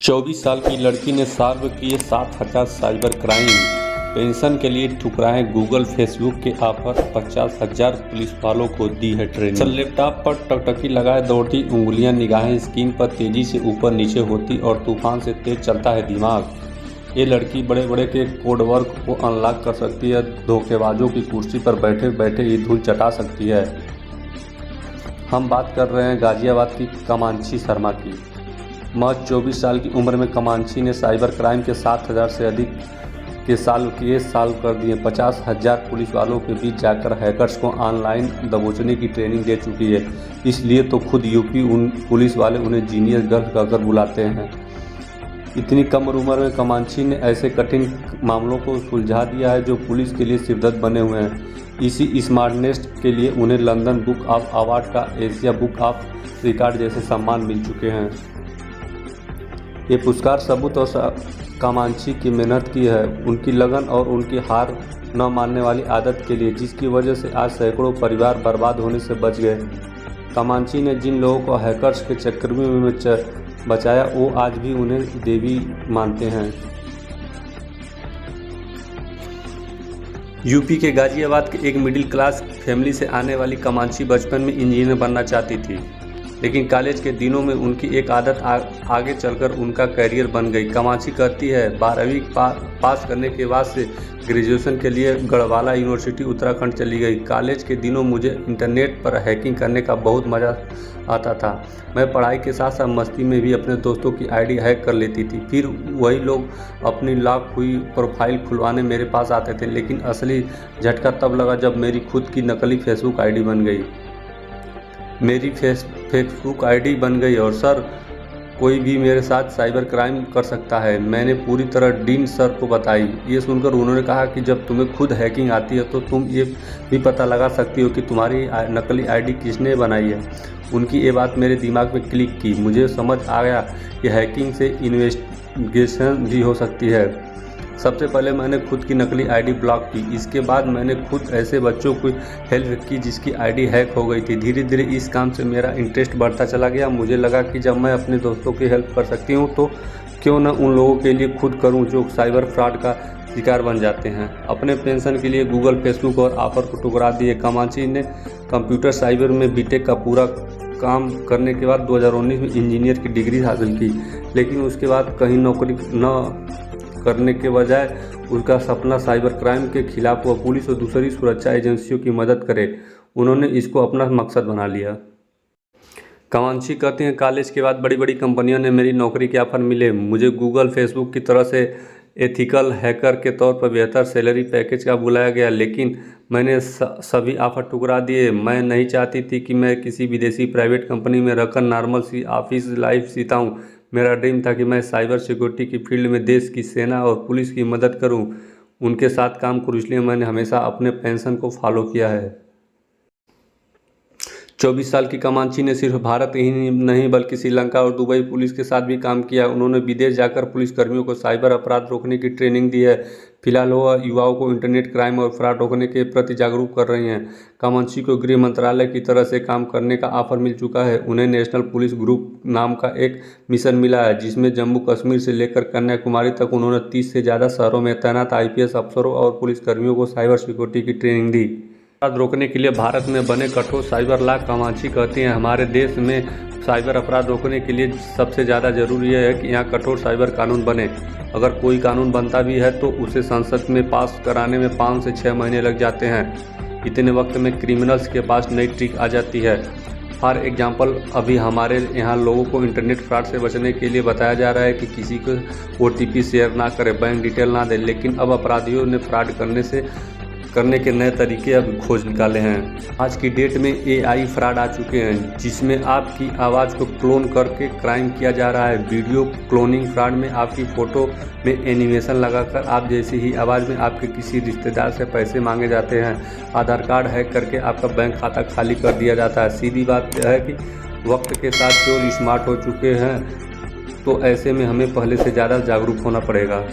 24 साल की लड़की ने सॉल्व किए 7,000 साइबर क्राइम। पेंशन के लिए ठुकराए गूगल, फेसबुक के ऑफर, 50,000 पुलिस वालों को दी है ट्रेनिंग। लैपटॉप पर टकटकी लगाए दौड़ती उंगलियां, निगाहें स्क्रीन पर तेजी से ऊपर नीचे होती और तूफान से तेज चलता है दिमाग। ये लड़की बड़े बड़े के कोडवर्क को अनलॉक कर सकती है, धोखेबाजों की कुर्सी पर बैठे बैठे ये धूल चटा सकती है। हम बात कर रहे हैं गाजियाबाद की कामांची शर्मा की। महज 24 साल की उम्र में कामांची ने साइबर क्राइम के 7,000 से अधिक के सॉल्व कर दिए। 50,000 पुलिस वालों के बीच जाकर हैकर्स को ऑनलाइन दबोचने की ट्रेनिंग दे चुकी है। इसलिए तो खुद यूपी पुलिस वाले उन्हें जीनियस गर्ल कहकर बुलाते हैं। इतनी कम उम्र में कामांची ने ऐसे कठिन मामलों को सुलझा दिया है जो पुलिस के लिए सिरदर्द बने हुए हैं। इसी स्मार्टनेस के लिए उन्हें लंदन बुक ऑफ अवार्ड का एशिया बुक ऑफ रिकॉर्ड जैसे सम्मान मिल चुके हैं। ये पुरस्कार सबूत और कामांची की मेहनत की है, उनकी लगन और उनकी हार न मानने वाली आदत के लिए, जिसकी वजह से आज सैकड़ों परिवार बर्बाद होने से बच गए। कामांची ने जिन लोगों को हैकर्स के चक्कर में बचाया, वो आज भी उन्हें देवी मानते हैं। यूपी के गाजियाबाद के एक मिडिल क्लास फैमिली से आने वाली कामांची बचपन में इंजीनियर बनना चाहती थी, लेकिन कॉलेज के दिनों में उनकी एक आदत आगे चलकर उनका करियर बन गई। कामांची कहती है 12वीं पास करने के बाद से ग्रेजुएशन के लिए गढ़वाला यूनिवर्सिटी उत्तराखंड चली गई। कॉलेज के दिनों मुझे इंटरनेट पर हैकिंग करने का बहुत मज़ा आता था। मैं पढ़ाई के साथ साथ मस्ती में भी अपने दोस्तों की आईडी हैक कर लेती थी। फिर वही लोग अपनी लॉक हुई प्रोफाइल खुलवाने मेरे पास आते थे, लेकिन असली झटका तब लगा जब मेरी खुद की नकली फेसबुक आईडी बन गई। मेरी फेसबुक आईडी बन गई और सर, कोई भी मेरे साथ साइबर क्राइम कर सकता है। मैंने पूरी तरह डीन सर को बताई। ये सुनकर उन्होंने कहा कि जब तुम्हें खुद हैकिंग आती है तो तुम ये भी पता लगा सकती हो कि तुम्हारी नकली आईडी किसने बनाई है। उनकी ये बात मेरे दिमाग में क्लिक की। मुझे समझ आ गया कि हैकिंग से इन्वेस्टिगेशन भी हो सकती है। सबसे पहले मैंने खुद की नकली आईडी ब्लॉक की। इसके बाद मैंने खुद ऐसे बच्चों की हेल्प की जिसकी आईडी हैक हो गई थी। धीरे धीरे इस काम से मेरा इंटरेस्ट बढ़ता चला गया। मुझे लगा कि जब मैं अपने दोस्तों की हेल्प कर सकती हूँ तो क्यों न उन लोगों के लिए खुद करूँ जो साइबर फ्रॉड का शिकार बन जाते हैं। अपने पेंशन के लिए गूगल, फेसबुक और ऑफर को ठुकरा दिए। कामांची ने कंप्यूटर साइबर में बीटेक का पूरा काम करने के बाद 2019 में इंजीनियर की डिग्री हासिल की, लेकिन उसके बाद कहीं नौकरी न करने के बजाय उसका सपना साइबर क्राइम के खिलाफ हुआ। पुलिस और दूसरी सुरक्षा एजेंसियों की मदद करे, उन्होंने इसको अपना मकसद बना लिया। कामांची कहते हैं, कॉलेज के बाद बड़ी बड़ी कंपनियों ने मेरी नौकरी के ऑफर मिले। मुझे गूगल, फेसबुक की तरह से एथिकल हैकर के तौर पर बेहतर सैलरी पैकेज का बुलाया गया, लेकिन मैंने सभी ऑफर ठुकरा दिए। मैं नहीं चाहती थी कि मैं किसी विदेशी प्राइवेट कंपनी में रहकर नॉर्मल सी ऑफिस लाइफ जीता हूँ। मेरा ड्रीम था कि मैं साइबर सिक्योरिटी की फील्ड में देश की सेना और पुलिस की मदद करूं, उनके साथ काम करूं। इसलिए मैंने हमेशा अपने पैशन को फॉलो किया है। 24 साल की कामांची ने सिर्फ भारत ही नहीं बल्कि श्रीलंका और दुबई पुलिस के साथ भी काम किया। उन्होंने विदेश जाकर पुलिसकर्मियों को साइबर अपराध रोकने की ट्रेनिंग दी है। फिलहाल वो युवाओं को इंटरनेट क्राइम और फ्रॉड रोकने के प्रति जागरूक कर रही हैं। कामांची को गृह मंत्रालय की तरह से काम करने का ऑफर मिल चुका है। उन्हें नेशनल पुलिस ग्रुप नाम का एक मिशन मिला है, जिसमें जम्मू कश्मीर से लेकर कन्याकुमारी तक उन्होंने 30 से ज़्यादा शहरों में तैनात IPS अफसरों और पुलिसकर्मियों को साइबर सिक्योरिटी की ट्रेनिंग दी। अपराध रोकने के लिए भारत में बने कठोर साइबर लॉ। कामांची कहती हैं, हमारे देश में साइबर अपराध रोकने के लिए सबसे ज़्यादा ज़रूरी है कि यहाँ कठोर साइबर कानून बने। अगर कोई कानून बनता भी है तो उसे संसद में पास कराने में 5 से 6 महीने लग जाते हैं। इतने वक्त में क्रिमिनल्स के पास नई ट्रिक आ जाती है। फॉर एग्जाम्पल, अभी हमारे यहाँ लोगों को इंटरनेट फ्रॉड से बचने के लिए बताया जा रहा है कि किसी को OTP शेयर ना करें, बैंक डिटेल ना दें, लेकिन अब अपराधियों ने फ्रॉड करने के नए तरीके अब खोज निकाले हैं। आज की डेट में AI फ्रॉड आ चुके हैं, जिसमें आपकी आवाज़ को क्लोन करके क्राइम किया जा रहा है। वीडियो क्लोनिंग फ्रॉड में आपकी फ़ोटो में एनिमेशन लगाकर आप जैसी ही आवाज़ में आपके किसी रिश्तेदार से पैसे मांगे जाते हैं। आधार कार्ड हैक करके आपका बैंक खाता खाली कर दिया जाता है। सीधी बात है कि वक्त के साथ चोर स्मार्ट हो चुके हैं, तो ऐसे में हमें पहले से ज़्यादा जागरूक होना पड़ेगा।